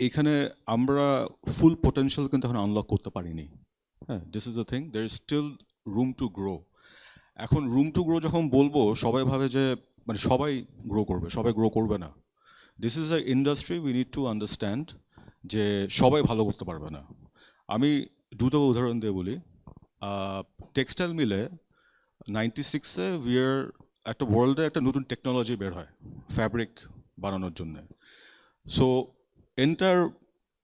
এখানে আমরা ফুল পোটেনশিয়াল কিন্তু এখন আনলক করতে পারিনি। হ্যাঁ, this is the thing, there is still room to grow. এখন রুম টু গ্রো যখন বলবো, সবাই ভাবে যে মানে সবাই গ্রো করবে, সবাই গ্রো করবে না। This is a industry, we need to understand যে সবাই ভালো করতে পারবে না। আমি দুটো উদাহরণ দিয়ে বলি। টেক্সটাইল মিলে 96-এ একটা ওয়ার্ল্ডে একটা নতুন টেকনোলজি বের হয় ফ্যাব্রিক বানানোর জন্য। সো এন্টার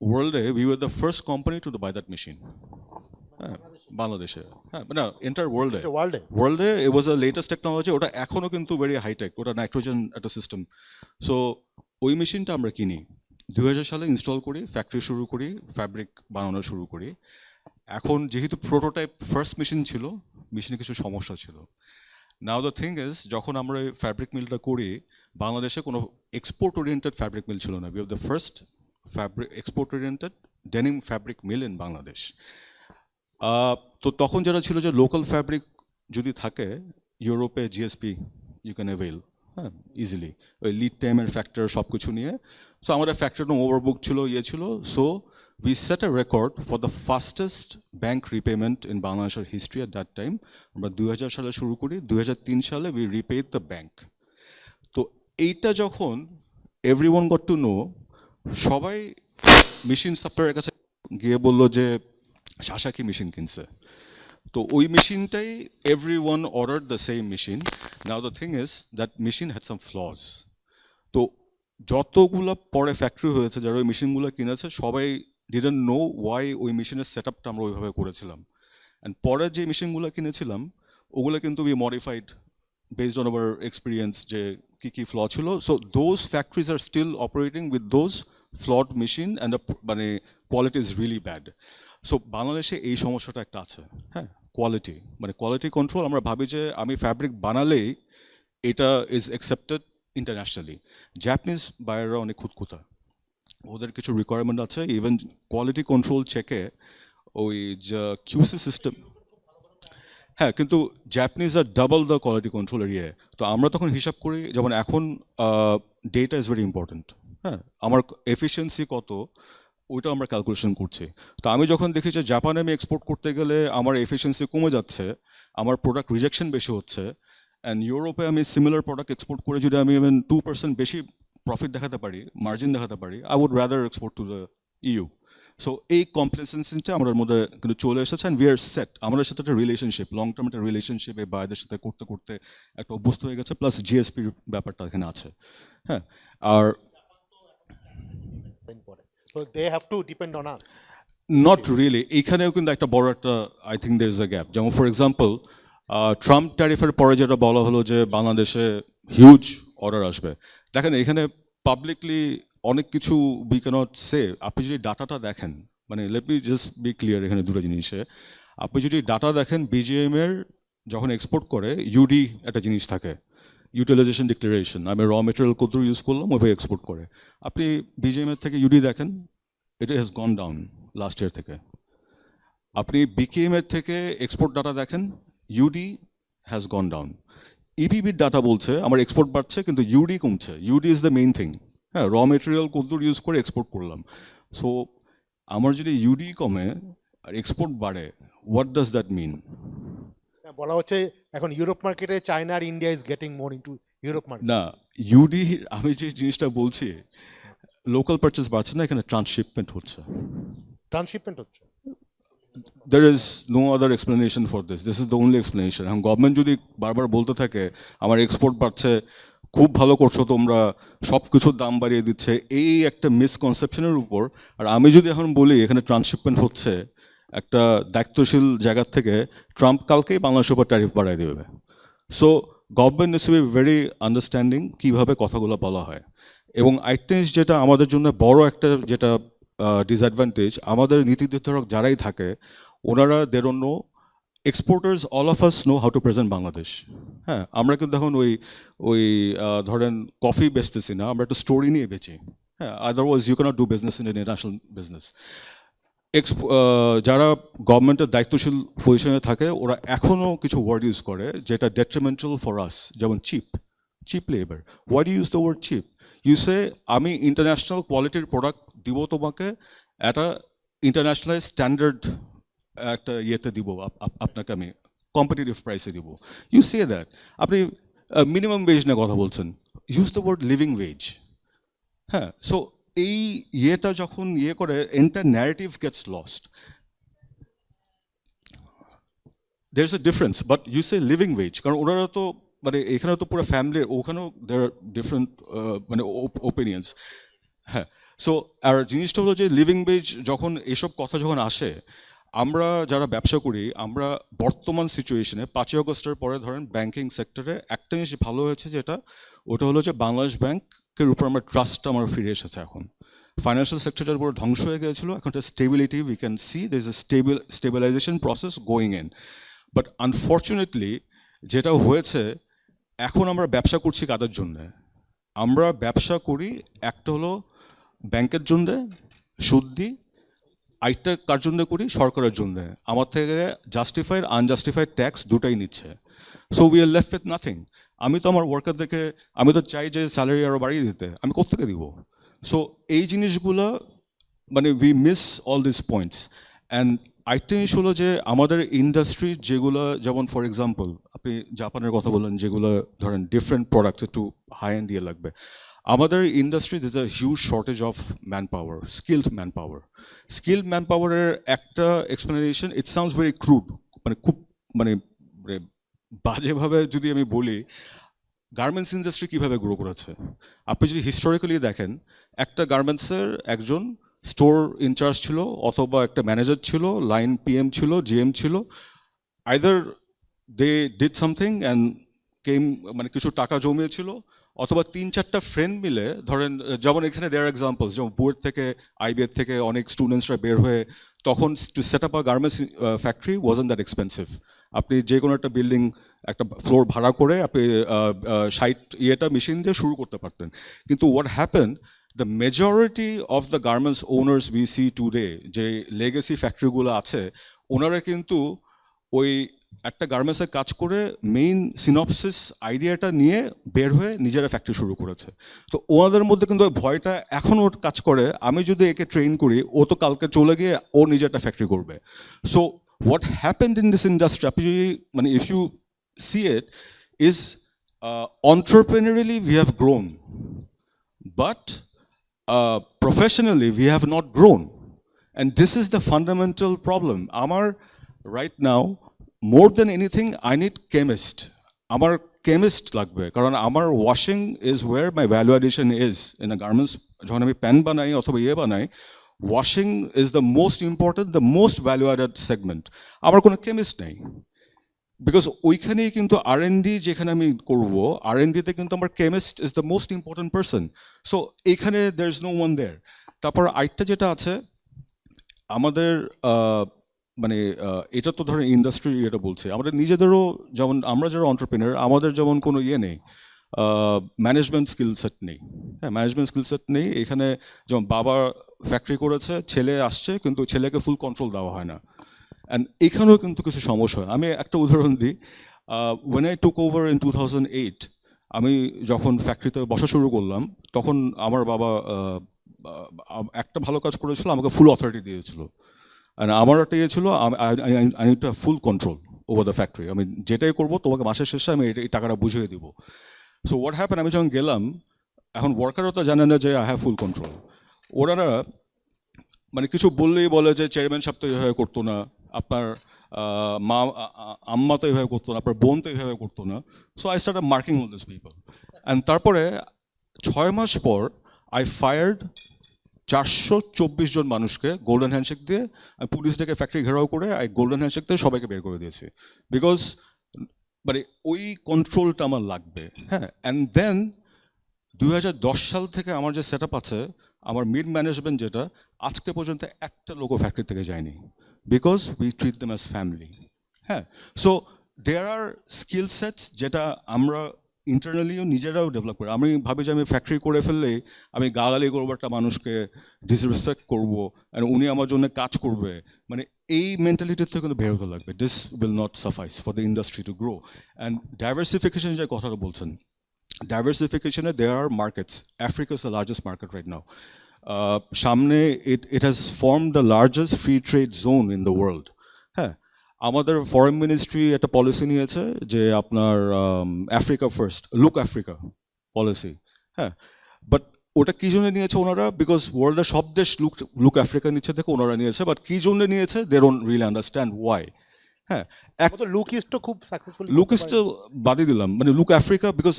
ওয়ার্ল্ডে we were the first company to buy that machine. হ্যাঁ, বাংলাদেশে, হ্যাঁ, না এন্টার ওয়ার্ল্ডে ওয়ার্ল্ডে ওয়ার্ল্ডে ইট ওয়াজ আ লেটেস্ট টেকনোলজি। ওটা এখনও কিন্তু ভেরি হাইটেক, ওটা নাইট্রোজেন একটা সিস্টেম। সো ওই মেশিনটা আমরা কিনি, 2000 সালে ইনস্টল করি, ফ্যাক্টরি শুরু করি, ফ্যাব্রিক বানানো শুরু করি। এখন যেহেতু প্রোটোটাইপ ফার্স্ট মেশিন ছিল, মেশিনে কিছু সমস্যা ছিল। নাও দ্য থিং ইজ, যখন আমরা এই ফ্যাব্রিক মিলটা করি, বাংলাদেশে কোনো এক্সপোর্ট ওরিয়েন্টেড ফ্যাব্রিক মিল ছিল না। We have the first export oriented denim fabric mill in Bangladesh. তো তখন যেটা ছিল যে লোকাল ফ্যাব্রিক যদি থাকে ইউরোপে, জিএসপি ইউ ক্যান অ্যাভেল, হ্যাঁ, ইজিলি, ওই লিড টাইমের ফ্যাক্টর সব কিছু নিয়ে। সো আমাদের ফ্যাক্টরটা ওভারবুক ছিল, ছিল। So we set a record for the fastest bank repayment in Bangladesh's history at that time. আমরা 2000 সালে শুরু করি, 2003 সালে we repaid the bank. তো এইটা যখন everyone got to know, সবাই মেশিন সাপ্লায়ারের কাছে গিয়ে বললো যে শাসাকি মেশিন কিনছে। তো ওই মেশিনটাই everyone ordered the same machine. Now the thing is that machine had some flaws. তো যতগুলো পরে ফ্যাক্টরি হয়েছে যারা ওই মেশিনগুলো কিনেছে, সবাই ডিডন্ট নো ওয়াই ওই মেশিনের সেট আপটা আমরা ওইভাবে করেছিলাম। অ্যান্ড পরে যে মেশিনগুলো কিনেছিলাম ওগুলো কিন্তু we modified based on our experience যে কী কী ফ্ল ছিল। So those factories are still operating with those flawed machine and মানে quality is really bad. So বাংলাদেশে এই সমস্যাটা একটা আছে, হ্যাঁ, কোয়ালিটি, মানে কোয়ালিটি কন্ট্রোল। আমরা ভাবি যে আমি ফ্যাব্রিক বানালেই এটা ইজ অ্যাকসেপ্টেড ইন্টারন্যাশনালি। জাপানিজ বায়াররা অনেক খুঁতখুঁতা, ওদের কিছু রিকোয়ারমেন্ট আছে। ইভেন কোয়ালিটি কন্ট্রোল চেকে ওই যে কিউসি সিস্টেম, হ্যাঁ, কিন্তু জাপানিজ আর double the quality control area. তো আমরা তখন হিসাব করি, যেমন এখন ডেটা ইজ ভেরি ইম্পর্টেন্ট, হ্যাঁ, আমার এফিসিয়েন্সি কত ওইটা আমরা ক্যালকুলেশন করছি। তো আমি যখন দেখি যে জাপানে আমি এক্সপোর্ট করতে গেলে আমার এফিসিয়েন্সি কমে যাচ্ছে, আমার প্রোডাক্ট রিজেকশন বেশি হচ্ছে, অ্যান্ড ইউরোপে আমি সিমিলার প্রোডাক্ট এক্সপোর্ট করে যদি আমি ইভেন 2% বেশি প্রফিট দেখাতে পারি, মার্জিন দেখাতে পারি, I would rather export to the EU. So এই কমপ্লেসেন্সিটা আমাদের মধ্যে কিন্তু চলে এসেছে, অ্যান্ড উই আর সেট। আমাদের সাথে একটা রিলেশনশিপ, লং টার্ম একটা রিলেশনশিপ এই বাইরের সাথে করতে করতে একটা অভ্যস্ত হয়ে গেছে, প্লাস জিএসপির ব্যাপারটা এখানে আছে, হ্যাঁ। আর so they have to depend on us. Not really, এইখানেও কিন্তু একটা বড় একটা, I think there is a gap. যেমন ফর এক্সাম্পল ট্রাম্প ট্যারিফের পরে যেটা বলা হলো যে বাংলাদেশে হিউজ অর্ডার আসবে। দেখেন এখানে পাবলিকলি অনেক কিছু উই ক্যানট সে। আপনি যদি ডাটাটা দেখেন, মানে let me just be clear এখানে দুটো জিনিসে। আপনি যদি ডাটা দেখেন, বিজিএম এর যখন এক্সপোর্ট করে ইউডি একটা জিনিস থাকে, ইউটিলাইজেশন ডিক্লারেশন, আমি র মেটেরিয়াল কত ইউজ করলাম ওইভাবে এক্সপোর্ট করে। আপনি বিজিএম এর থেকে ইউডি দেখেন, এটা has gone down last year থেকে। আপনি বিকেএম এর থেকে এক্সপোর্ট ডাটা দেখেন, ইউডি হ্যাজ গন ডাউন। ইপিবির ডাটা বলছে আমার এক্সপোর্ট বাড়ছে, কিন্তু ইউডি কমছে। UD is the main thing, হ্যাঁ, র মেটেরিয়াল কতদূর ইউজ করে এক্সপোর্ট করলাম। সো আমার যদি ইউডি কমে আর এক্সপোর্ট বাড়ে, হোয়াট ডাজ দ্যাট মিন? বলা হচ্ছে এখন ইউরোপ মার্কেটে চায়না আর India is getting more into Europe market. না, ইউডি, আমি যে জিনিসটা বলছি, লোকাল পারচেস বাড়ছে না, এখানে ট্রান্সশিপমেন্ট হচ্ছে। ট্রান্সশিপমেন্ট হচ্ছে। There is no other explanation for this. This is the only explanation. এখন গভর্নমেন্ট যদি বারবার বলতে থাকে আমার এক্সপোর্ট বাড়ছে, খুব ভালো করছো তোমরা, সব কিছুর দাম বাড়িয়ে দিচ্ছে, এই একটা মিসকনসেপশনের উপর, আর আমি যদি এখন বলি এখানে ট্রান্সশিপমেন্ট হচ্ছে, একটা দায়িত্বশীল জায়গার থেকে ট্রাম্প কালকেই বাংলাদেশের উপর ট্যারিফ বাড়াই দেবে। So government is to be very understanding কীভাবে কথাগুলো বলা হয়। এবং আরেকটা জিনিস যেটা আমাদের জন্য বড় একটা যেটা ডিসঅ্যাডভান্টেজ, আমাদের নীতি নির্ধারক যারাই থাকে ওনারা they don't know, exporters all of us know how to present Bangladesh. হ্যাঁ, আমরা কিন্তু এখন ওই ধরেন কফি বেচতেছি না, আমরা একটা স্টোরি নিয়ে বেচি, হ্যাঁ, otherwise you cannot do business in international business. যারা গভর্নমেন্টের দায়িত্বশীল পজিশনে থাকে ওরা এখনও কিছু ওয়ার্ড ইউজ করে যেটা ডেট্রিমেন্টাল ফর আস, যেমন cheap labour. Why do use the word cheap? You say আমি ইন্টারন্যাশনাল কোয়ালিটির প্রোডাক্ট দিব তোমাকে, একটা ইন্টারন্যাশনাল স্ট্যান্ডার্ড একটা ইয়েতে দিব, আপনাকে আমি কম্পিটিটিভ প্রাইসে দিব। You say that. আপনি মিনিমাম ওয়েজ নিয়ে কথা বলছেন, use the word living wage. হ্যাঁ, সো এই ইয়েটা যখন ইয়ে করে, entire narrative gets lost. There is a difference, but you say living wage, কারণ ওনারা তো মানে এখানে তো পুরো ফ্যামিলির, ওখানেও দের আর ডিফারেন্ট মানে ওপিনিয়ন্স। হ্যাঁ, সো আর জিনিসটা হলো যে লিভিং ওয়েজ যখন এসব কথা যখন আসে, আমরা যারা ব্যবসা করি, আমরা বর্তমান সিচুয়েশনে 5ই আগস্টের পরে ধরেন ব্যাংকিং সেক্টরে একটা জিনিস ভালো হয়েছে, যেটা ওটা হলো যে বাংলাদেশ ব্যাংকের উপর আমরা ট্রাস্টটা আমার ফিরে এসেছে। এখন ফাইন্যান্সিয়াল সেক্টরটার পুরো ধ্বংস হয়ে গিয়েছিল, এখন একটা stability we can see, there is A stabilisation process going in. But unfortunately যেটা হয়েছে, এখন আমরা ব্যবসা করছি কাদের জন্যে? আমরা ব্যবসা করি একটা হলো ব্যাংকের জন্যে, সুদ দিই, আইটা কার জন্য করি? সরকারের জন্য। আমার থেকে জাস্টিফাইড আনজাস্টিফাইড ট্যাক্স দুটাই নিচ্ছে। So we are left with nothing. আমি তো আমার ওয়ার্কারদেরকে, আমি তো চাই যে স্যালারি আরও বাড়িয়ে দিতে, আমি কোত্থেকে দিব? সো এই জিনিসগুলো মানে we miss all this points. And আরেকটা জিনিস হলো যে আমাদের ইন্ডাস্ট্রি যেগুলো, যেমন ফর এক্সাম্পল আপনি জাপানের কথা বললেন, যেগুলো ধরেন ডিফারেন্ট প্রোডাক্ট একটু হাই এন্ড দিয়ে লাগবে, আমাদের industry this a huge shortage of man power, skilled man power. Skilled man পাওয়ারের একটা explanation, it sounds very crude, মানে খুব মানে বাজেভাবে যদি আমি বলি, গার্মেন্টস ইন্ডাস্ট্রি কীভাবে গ্রো করেছে। আপনি যদি হিস্টোরিক্যালি দেখেন, একটা গার্মেন্টসের একজন স্টোর ইনচার্জ ছিল, অথবা একটা ম্যানেজার ছিল, লাইন পিএম ছিল, জিএম ছিল, either they did something and came, মানে কিছু টাকা জমিয়েছিল, অথবা 3-4টা ফ্রেন্ড মিলে, ধরেন যেমন এখানে দেয়ার এক্সাম্পলস, যেমন বুয়েট থেকে, আইবিএর থেকে অনেক স্টুডেন্টসরা বের হয়ে, তখন to set up a garments factory wasn't that expensive. আপনি যে কোনো একটা বিল্ডিং, একটা ফ্লোর ভাড়া করে আপনি 60 মেশিন দিয়ে শুরু করতে পারতেন। কিন্তু what happen, the majority of the garments owners we see today, যে লেগেসি ফ্যাক্টরিগুলো আছে, ওনারা কিন্তু ওই একটা গার্মেন্টসে কাজ করে মেইন সিনপসিস আইডিয়াটা নিয়ে বের হয়ে নিজেরা ফ্যাক্টরি শুরু করেছে। তো ওনাদের মধ্যে কিন্তু ওই ভয়টা এখনও কাজ করে, আমি যদি একে ট্রেন করি, ও তো কালকে চলে গিয়ে ও নিজে একটা ফ্যাক্টরি করবে। So what happened in this industry, আপনি যদি মানে if you see it, is entrepreneurially we have grown, but professionally we have not grown, and this is the fundamental problem. Amar right now, more than anything, I need chemist. Amar chemist lagbe, karon amar washing is where my value addition is in a garments. Jokhon ami pen banai othoba iye banai, washing is the most important, the most value added segment. Amar kono chemist nei, because ওইখানেই কিন্তু R&D যেখানে আমি করব, R&Dতে কিন্তু আমার chemist is the most important person. So এইখানে দের is no one দেয়ার। তারপর আরেকটা যেটা আছে আমাদের, মানে এটা তো ধরেন ইন্ডাস্ট্রি, এটা বলছে আমাদের নিজেদেরও, যেমন আমরা যারা অন্টারপ্রেনার, আমাদের যেমন কোনো ইয়ে নেই, ম্যানেজমেন্ট স্কিল সেট নেই। হ্যাঁ, ম্যানেজমেন্ট স্কিল সেট নেই। এখানে যেমন বাবা ফ্যাক্টরি করেছে, ছেলে আসছে, কিন্তু ছেলেকে ফুল কন্ট্রোল দেওয়া হয় না। অ্যান্ড এখানেও কিন্তু কিছু সমস্যা হয়। আমি একটা উদাহরণ দিই, when I took over in 2008, আমি যখন ফ্যাক্টরিতে বসা শুরু করলাম, তখন আমার বাবা একটা ভালো কাজ করেছিল, আমাকে ফুল অথরিটি দিয়েছিল। আর আমার একটা ইয়ে ছিল, I need to have full control over the factory. আমি যেটাই করবো তোমাকে মাসের শেষে আমি এই টাকাটা বুঝিয়ে দিব। সো হোয়াট হ্যাপেন, আমি যখন গেলাম, এখন ওয়ার্কারও তো জানে না যে আই হ্যাভ ফুল কন্ট্রোল। ওনারা মানে কিছু বললেই বলে যে চেয়ারম্যান সাহেব তো এইভাবে করতো না, আপনার মা আম্মা তো এইভাবে করতো না, আপনার বোন তো এইভাবে করতো না। So I start marking all this people. And তারপরে 6 মাস পর আই ফায়ার্ড 424 জন মানুষকে গোল্ডেন হ্যান্ডশেক দিয়ে। আমি পুলিশ ডেকে ফ্যাক্টরি ঘেরাও করে গোল্ডেন হ্যান্ডশেক দিয়ে সবাইকে বের করে দিয়েছি, বিকজ মানে ওই কন্ট্রোলটা আমার লাগবে। হ্যাঁ, অ্যান্ড দেন 2010 সাল থেকে আমার যে সেট আপ আছে, আমার মিড ম্যানেজমেন্ট যেটা, আজকে পর্যন্ত একটা লোকও ফ্যাক্টরি থেকে যায়নি, because we treat them as family. হ্যাঁ, so there are skill sets যেটা আমরা ইন্টারনালিও নিজেরাও ডেভেলপ করি। আমি ভাবি যে আমি ফ্যাক্টরি করে ফেললেই আমি গালাগালি করবো, একটা মানুষকে ডিসরেসপেক্ট করবো, আর উনি আমার জন্য কাজ করবে, মানে এই মেন্টালিটির থেকে কিন্তু বের হতে লাগবে। This will not সাফাইস for the industry to grow. And diversification যে কথাটা বলছেন, diversification, there are markets. Africa is the largest market right now. সামনে it has formed the largest free trade zone in the world. হ্যাঁ, আমাদের foreign ministry একটা policy নিয়েছে যে আপনার Africa first, look Africa policy. হ্যাঁ, বাট ওটা কি জন্য নিয়েছে ওনারা? বিকজ ওয়ার্ল্ডের সব দেশ লুক আফ্রিকা নিচ্ছে থেকে ওনারা নিয়েছে, বাট কি জন্য নিয়েছে they don't really understand why. হ্যাঁ, লুক ইস্টও খুব সাকসেসফুল, লুকিস্ট বাদই দিলাম, মানে look Africa, because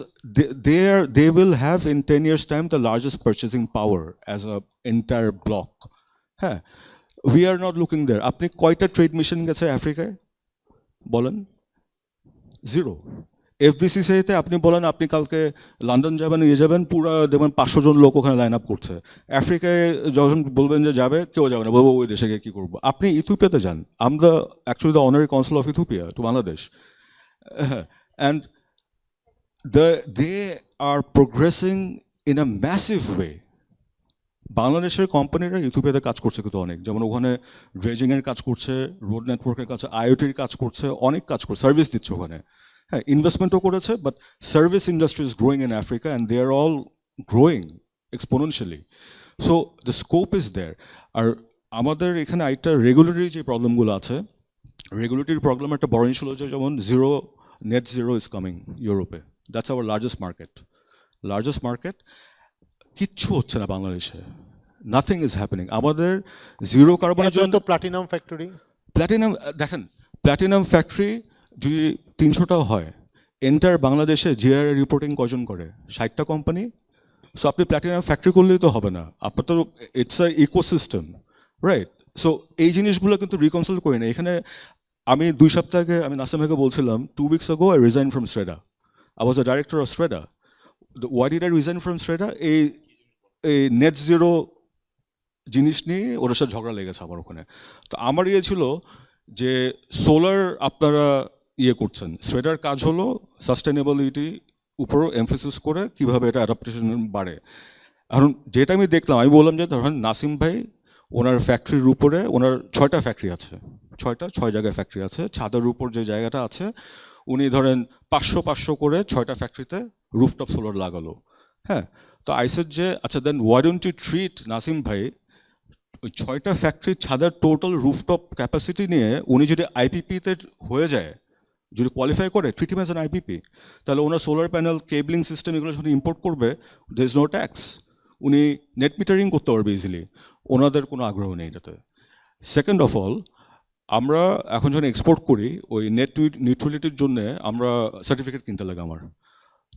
they will have in 10 years time the largest purchasing power as a entire block. হ্যাঁ, we are not looking there. আপনি কয়টা ট্রেড মিশন গেছে আফ্রিকায় বলেন? জিরো। এফবিসিসিআইতে আপনি বলেন আপনি কালকে লন্ডন যাবেন, যাবেন, পুরো দেখবেন 500 জন লোক ওখানে লাইন আপ করছে। আফ্রিকায় যখন বলবেন যে যাবে, কেউ যাবে না, বলবো ওই দেশে গিয়ে কী করবো। আপনি ইথিওপিয়াতে যান, um the actually the honorary council of Ethiopia to Bangladesh, and they are progressing in a massive way. বাংলাদেশের কোম্পানিরা ইথিওপিয়াতে কাজ করছে কিন্তু অনেক, যেমন ওখানে ড্রেজিংয়ের কাজ করছে, রোড নেটওয়ার্কের কাছে, আইওটির কাজ করছে, অনেক কাজ করছে, সার্ভিস দিচ্ছে ওখানে। হ্যাঁ, ইনভেস্টমেন্টও করেছে, but service industry is growing in Africa and they are all growing exponentially. So the scope is there. আর আমাদের এখানে আরেকটা রেগুলেটরি যে প্রবলেমগুলো আছে, রেগুলেটরি প্রবলেম একটা বড় জিনিস হলো যে যেমন নেট জিরো ইজ কামিং ইউরোপে, দ্যাটস আওয়ার লার্জেস্ট মার্কেট। কিচ্ছু হচ্ছে না বাংলাদেশে, নাথিং ইজ হ্যাপেনিং। আমাদের জিরো কার্বনের জন্য প্লাটিনাম ফ্যাক্টরি, দেখেন, প্ল্যাটিনাম ফ্যাক্টরি যদি 300টাও হয়, এন্টার বাংলাদেশে জিআর রিপোর্টিং কজন করে? 60টা কোম্পানি। সো আপনি প্ল্যাটিনাম ফ্যাক্টরি করলেই তো হবে না, আপনার তো it's a ecosystem, right? So এই জিনিসগুলো কিন্তু রিকনসাইল করি না। এখানে আমি 2 সপ্তাহ আগে আমি নাসিম ভাইকে বলছিলাম, 2 weeks ago I resigned from SREDA. I was the director of SREDA. Why did I resign from SREDA? এই নেট জিরো জিনিস নিয়ে ওর সাথে ঝগড়া লেগেছে আমার ওখানে। তো আমার ছিল যে সোলার আপনারা করছেন, SREDAর কাজ হলো সাস্টেনেবিলিটি উপর এমফেসিস করে কীভাবে এটা অ্যাডাপ্টেশন বাড়ে। এখন যেটা আমি দেখলাম, আমি বললাম যে ধরেন নাসিম ভাই ওনার ফ্যাক্টরির উপরে, ওনার 6টা ফ্যাক্টরি আছে, 6 জায়গায় ফ্যাক্টরি আছে, ছাদের উপর যে জায়গাটা আছে উনি ধরেন 500 করে 6টা ফ্যাক্টরিতে রুফটপ সোলার লাগালো। হ্যাঁ, তো আইসেড যে আচ্ছা then why don't you treat Nasim ভাই ওই 6টা ফ্যাক্টরির ছাদের টোটাল রুফটপ ক্যাপাসিটি নিয়ে উনি যদি আইপিপিতে হয়ে যায়, যদি কোয়ালিফাই করে, treat him as an IPP, তাহলে ওনার সোলার প্যানেল, কেবলিং সিস্টেম এগুলো যখন ইম্পোর্ট করবে, দের ইজ নো ট্যাক্স, উনি নেট মিটারিং করতে পারবে ইজিলি। ওনাদের কোনো আগ্রহ নেই এটাতে। সেকেন্ড অফ অল, আমরা এখন যখন এক্সপোর্ট করি ওই নেট নিউট্রালিটির জন্য আমরা সার্টিফিকেট কিনতে লাগে আমার।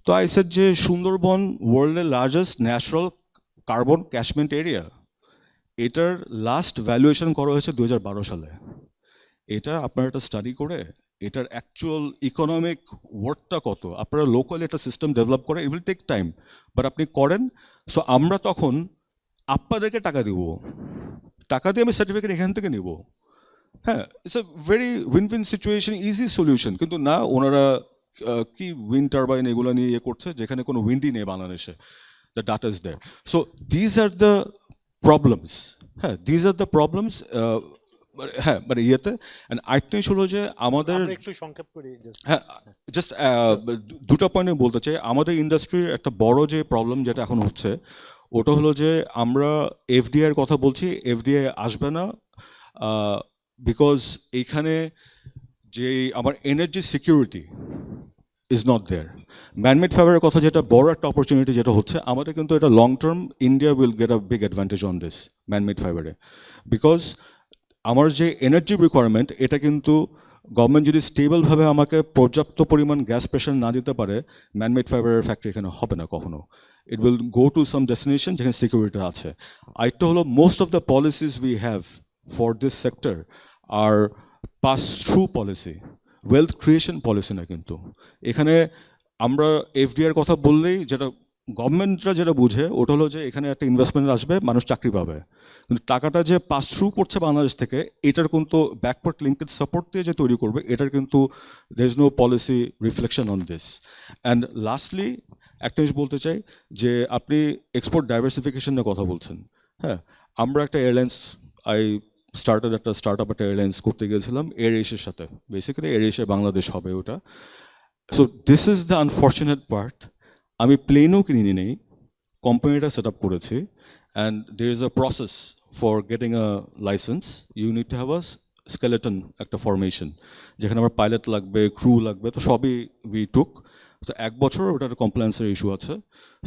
তো আই সেড যে সুন্দরবন ওয়ার্ল্ডের largest natural carbon catchment area, এটার লাস্ট ভ্যালুয়েশন করা হয়েছে 2012 সালে। এটা আপনারা একটা স্টাডি করে এটার অ্যাকচুয়াল ইকোনমিক ওয়ার্থটা কত, আপনারা লোকাল একটা সিস্টেম ডেভেলপ করে, it will take time, but আপনি করেন। সো আমরা তখন আপনাদেরকে টাকা দিব, টাকা দিয়ে আমি সার্টিফিকেট এখান থেকে নিব। হ্যাঁ, it's a very win win situation, easy solution. কিন্তু না, ওনারা কি উইন্ড টারবাইন এগুলো নিয়ে করছে যেখানে কোনো উইন্ডই নেই বাংলাদেশে। The data is there. So these are the problems. হ্যাঁ, দিজ আর দ্য প্রবলেমস। হ্যাঁ, মানে ইয়েতে আরেকটা হলো যে আমাদের একটু সংক্ষেপ করি। হ্যাঁ, জাস্ট দুটো পয়েন্ট আমি বলতে চাই। আমাদের ইন্ডাস্ট্রির একটা বড় যে প্রবলেম যেটা এখন হচ্ছে ওটা হলো যে আমরা এফডিআই এর কথা বলছি, এফডিআই আসবে না বিকজ এইখানে যে আমার energy security is not there. Manmade ফাইবারের কথা যেটা বড় একটা অপরচুনিটি যেটা হচ্ছে আমাদের, কিন্তু এটা long term India will get a big advantage on this manmade ফাইবারে, বিকজ আমার যে এনার্জি রিকোয়ারমেন্ট এটা কিন্তু গভর্নমেন্ট যদি স্টেবলভাবে আমাকে পর্যাপ্ত পরিমাণ গ্যাস প্রেশার না দিতে পারে, ম্যানমেড ফাইবারের ফ্যাক্টরি এখানে হবে না কখনো। It will go to some destination যেখানে সিকিউরিটি আছে। আরেকটা হলো most of the policies we have for this sector are pass through policy, wealth creation policy না। কিন্তু এখানে আমরা এফডিআর কথা বললেই যেটা গভর্নমেন্টরা যেটা বুঝে ওটা হলো যে এখানে একটা ইনভেস্টমেন্ট আসবে, মানুষ চাকরি পাবে, কিন্তু টাকাটা যে পাস থ্রু করছে বাংলাদেশ থেকে এটার কিন্তু ব্যাকওয়ার্ড লিঙ্কেজ সাপোর্ট দিয়ে যে তৈরি করবে এটার কিন্তু there is no policy reflection on this. And lastly একটা জিনিস বলতে চাই যে আপনি এক্সপোর্ট ডাইভার্সিফিকেশনের কথা বলছেন। হ্যাঁ, আমরা একটা এয়ারলাইন্স একটা স্টার্ট আপ একটা এয়ারলাইন্স করতে গিয়েছিলাম এয়ার এশিয়ার সাথে। বেসিক্যালি এয়ার এশিয়া বাংলাদেশ হবে ওটা। So this is the unfortunate part. আমি প্লেনও কিনে নেই, কোম্পানিটা সেট আপ করেছি, and there is a process for getting a license. You need to have a skeleton, একটা ফরমেশন, যেখানে আমার পাইলট লাগবে, ক্রু লাগবে, তো সবই উই টুক। তো 1 বছর ওটার কমপ্লায়েন্সের ইস্যু আছে।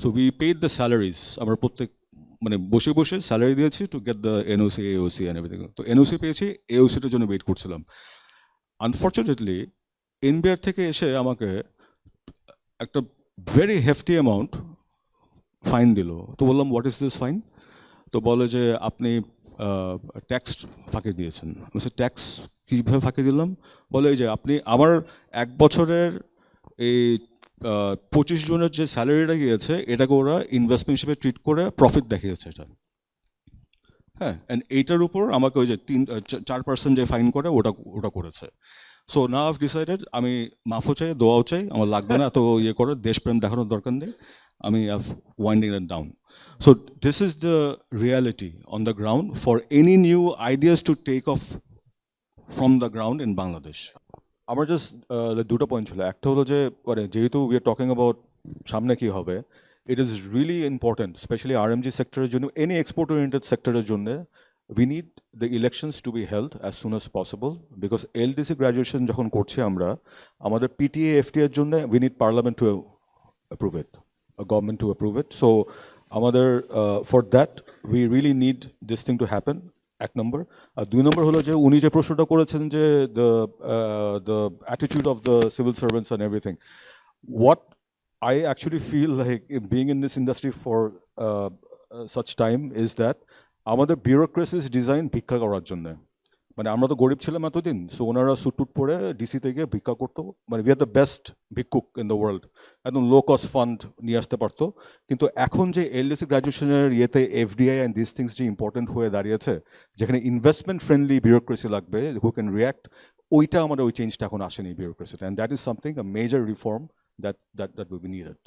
So we paid the salaries, আমরা প্রত্যেক মানে বসে বসে স্যালারি দিয়েছি to get the NOC, AOC and everything. তো এনওসি পেয়েছি, এওসিটার জন্য ওয়েট করছিলাম। আনফর্চুনেটলি এনবিআর থেকে এসে আমাকে একটা ভেরি হেফটি অ্যামাউন্ট ফাইন দিল। তো বললাম হোয়াট ইজ দিস ফাইন? তো বলে যে আপনি ট্যাক্স ফাঁকি দিয়েছেন। বলছে ট্যাক্স কীভাবে ফাঁকি দিলাম? বলে এই যে আপনি আমার 1 বছরের এই 25 জনের যে স্যালারিটা গিয়েছে, এটাকে ওরা ইনভেস্টমেন্ট হিসেবে ট্রিট করে প্রফিট দেখিয়েছে এটা। হ্যাঁ, অ্যান্ড এইটার উপর আমাকে ওই যে 4% যে ফাইন করে ওটা ওটা করেছে। সো না আইভ ডিসাইডেড, আমি মাফও চাই, দোয়াও চাই, আমার লাগবে না এত ইয়ে করে, দেশপ্রেম দেখানোর দরকার নেই, আমি I've winding it down. So this is the reality on the ground for any new ideas to take off from the ground in Bangladesh. আমার জাস্ট দুটো পয়েন্ট ছিল। একটা হলো যে মানে যেহেতু উই আর টকিং অ্যাবাউট সামনে কী হবে, it is really important specially RMG সেক্টরের জন্য, এনি এক্সপোর্ট ওরিয়েন্টেড সেক্টরের জন্য we need the elections to be held as soon as possible, because LDC graduation যখন করছি আমরা, আমাদের পিটিএ এফটিএর জন্য we need parliament to approve it, government to approve it. So আমাদের for that we really need this thing to happen, 1 number. আর 2 number হলো যে উনি যে প্রশ্নটা করেছেন যে the attitude of the civil servants and everything, what I actually feel like being in this industry for such time is that আমাদের bureaucracy is designed ভিক্ষা করার জন্য। মানে আমরা তো গরিব ছিলাম এতদিন, সো ওনারা স্যুট টুট পরে ডিসিতে গিয়ে ভিক্ষা করতো, মানে উই আর দ্য বেস্ট ভিক্ষুক ইন দ্য ওয়ার্ল্ড, একদম লো কস্ট ফান্ড নিয়ে আসতে পারতো। কিন্তু এখন যে এলডিসি গ্র্যাজুয়েশনের ইয়েতে এফডিআই অ্যান্ড দিস থিংস যে ইম্পর্টেন্ট হয়ে দাঁড়িয়েছে, যেখানে ইনভেস্টমেন্ট ফ্রেন্ডলি বিউরোক্রেসি লাগবে হু ক্যান রিয়াক্ট, ওইটা আমাদের ওই চেঞ্জটা এখন আসেনি বিউরোক্রেসিতে, and that is something a major reform that will be needed.